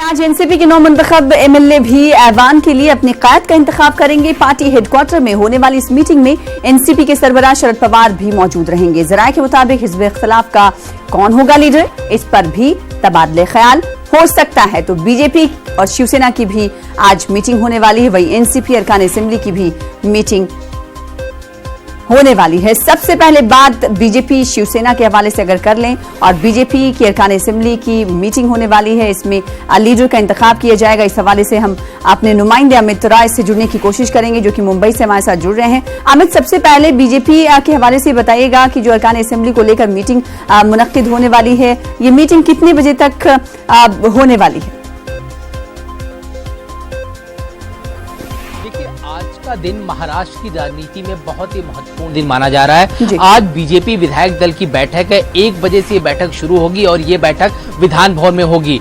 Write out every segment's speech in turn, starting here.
आज एनसीपी के 9 मुंतखब एमएलए भी ऐवान के लिए अपनी कायद का इंतखाब करेंगे। पार्टी हेडक्वार्टर में होने वाली इस मीटिंग में एनसीपी के सरबराह शरद पवार भी मौजूद रहेंगे। जराये के मुताबिक हिज़्ब इख्तिलाफ का कौन होगा लीडर, इस पर भी तबादले ख्याल हो सकता है। तो बीजेपी और शिवसेना की भी आज मीटिंग होने वाली है, वहीं एनसीपी अरकान असेंबली की भी मीटिंग होने वाली है। सबसे पहले बात बीजेपी शिवसेना के हवाले से अगर कर लें, और बीजेपी की अरकान असेंबली की मीटिंग होने वाली है, इसमें लीडर का इंतखाब किया जाएगा। इस हवाले से हम अपने नुमाइंदे अमित राय से जुड़ने की कोशिश करेंगे, जो कि मुंबई से हमारे साथ जुड़ रहे हैं। अमित, सबसे पहले बीजेपी के हवाले से बताइएगा कि जो अरकान असेंबली को लेकर मीटिंग मुनक्किद होने वाली है, ये मीटिंग कितने बजे तक होने वाली है? आज का दिन महाराष्ट्र की राजनीति में बहुत ही महत्वपूर्ण दिन माना जा रहा है। आज बीजेपी विधायक दल की बैठक है। 1 बजे से ये बैठक शुरू होगी और ये बैठक विधान भवन में होगी।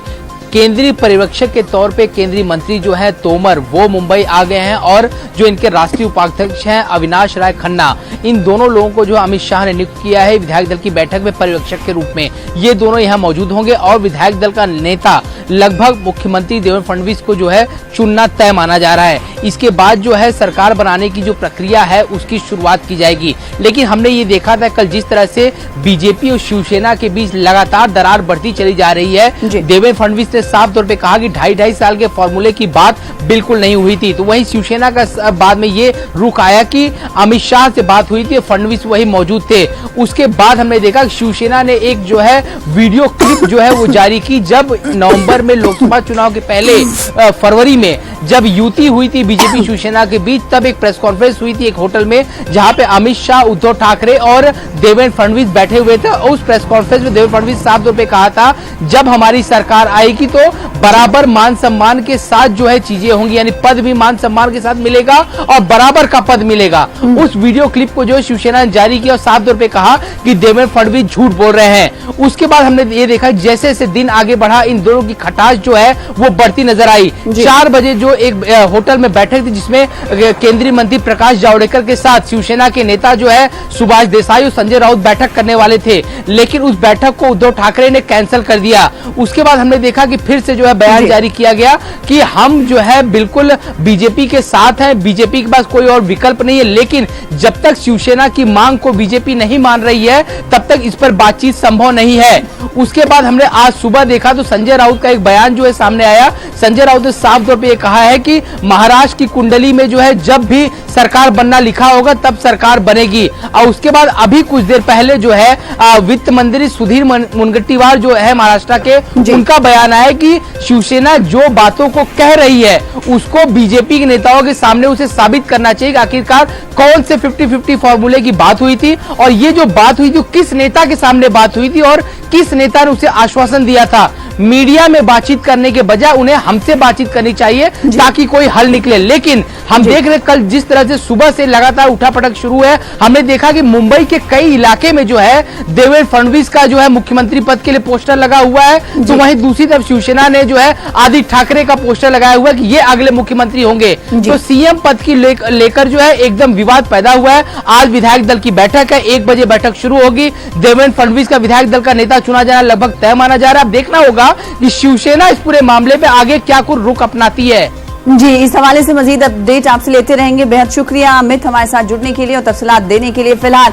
केंद्रीय पर्यवेक्षक के तौर पे केंद्रीय मंत्री जो है तोमर, वो मुंबई आ गए हैं, और जो इनके राष्ट्रीय उपाध्यक्ष हैं अविनाश राय खन्ना, इन दोनों लोगों को जो अमित शाह ने नियुक्त किया है विधायक दल की बैठक में पर्यवेक्षक के रूप में, ये दोनों यहाँ मौजूद होंगे। और विधायक दल का नेता लगभग मुख्यमंत्री देवेंद्र फडणवीस को जो है चुनना तय माना जा रहा है। इसके बाद जो है सरकार बनाने की जो प्रक्रिया है उसकी शुरुआत की जाएगी। लेकिन हमने ये देखा था कल जिस तरह से बीजेपी और शिवसेना के बीच लगातार दरार बढ़ती चली जा रही है, देवेंद्र फडणवीस ने साफ तौर पे कहा कि 2.5 साल के फॉर्मूले की बात बिल्कुल नहीं हुई थी। तो वहीं शिवसेना का बाद में ये रुख आया कि अमित शाह से बात हुई थी, फडणवीस वही मौजूद थे। उसके बाद हमने देखा कि शिवसेना ने एक जो है वीडियो क्लिप जो है वो जारी की, जब नवंबर में लोकसभा चुनाव के पहले फरवरी में जब युति हुई थी बीजेपी शिवसेना के बीच, तब एक प्रेस कॉन्फ्रेंस हुई थी एक होटल में, जहां पे अमित शाह, उद्धव ठाकरे और देवेंद्र फडणवीस बैठे हुए थे। उस प्रेस कॉन्फ्रेंस में देवेंद्र फडणवीस साफ तौर पे कहा था, जब हमारी सरकार आएगी तो बराबर मान सम्मान के साथ जो है चीजें होंगी, यानी पद भी मान सम्मान के साथ मिलेगा और बराबर का पद मिलेगा। उस वीडियो क्लिप को जो शिवसेना ने जारी किया और साफ तौर पे कहा कि देवेंद्र फडणवीस झूठ बोल रहे हैं। उसके बाद हमने ये देखा जैसे जैसे दिन आगे बढ़ा, इन दोनों की खटास जो है वो बढ़ती नजर आई। 4 बजे जो एक होटल में बैठक थी, जिसमें केंद्रीय मंत्री प्रकाश जावड़ेकर के साथ शिवसेना के नेता जो है सुभाष देसाई और संजय राउत बैठक करने वाले थे, लेकिन उस बैठक को उद्धव ठाकरे ने कैंसिल कर दिया। उसके बाद हमने देखा कि फिर से जो है बयान जारी किया गया कि हम जो है बिल्कुल बीजेपी के साथ हैं, बीजेपी के पास कोई और विकल्प नहीं है। लेकिन जब तक शिवसेना की मांग को बीजेपी नहीं मान रही है, तब तक इस पर बातचीत संभव नहीं है। उसके बाद हमने आज सुबह देखा तो संजय राउत का एक बयान जो है सामने आया। संजय राउत ने साफ तौर पे कहा है कि महाराष्ट्र की कुंडली में जो है जब भी सरकार बनना लिखा होगा तब सरकार बनेगी। और उसके बाद अभी कुछ देर पहले जो है वित्त मंत्री सुधीर मुनगंटीवार जो है महाराष्ट्र के, उनका बयान आया कि शिवसेना जो बातों को कह रही है उसको बीजेपी के नेताओं के सामने उसे साबित करना चाहिए कि आखिरकार कौन से 50-50 फॉर्मूले की बात हुई थी, और ये जो बात हुई थी किस नेता के सामने बात हुई थी और किस नेता ने उसे आश्वासन दिया था। मीडिया में बातचीत करने के बजाय उन्हें हमसे बातचीत करनी चाहिए ताकि कोई हल निकले। लेकिन हम देख रहे कल जिस तरह से सुबह से लगातार उठापटक शुरू है, हमने देखा कि मुंबई के कई इलाके में जो है देवेंद्र फडणवीस का जो है मुख्यमंत्री पद के लिए पोस्टर लगा हुआ है, तो वहीं दूसरी तरफ शिवसेना ने जो है आदित्य ठाकरे का पोस्टर लगाया हुआ है कि ये अगले मुख्यमंत्री होंगे। तो सीएम पद की लेकर जो है एकदम विवाद पैदा हुआ है। आज विधायक दल की बैठक है, 1 बजे बैठक शुरू होगी। देवेंद्र फडणवीस का विधायक दल का नेता चुना जाना लगभग तय माना जा रहा है। अब देखना होगा कि शिवसेना इस पूरे मामले पे आगे क्या कुछ रुख अपनाती है। जी, इस हवाले से मजीद अपडेट आपसे लेते रहेंगे। बेहद शुक्रिया अमित, हमारे साथ जुड़ने के लिए और तफसीलात देने के लिए। फिलहाल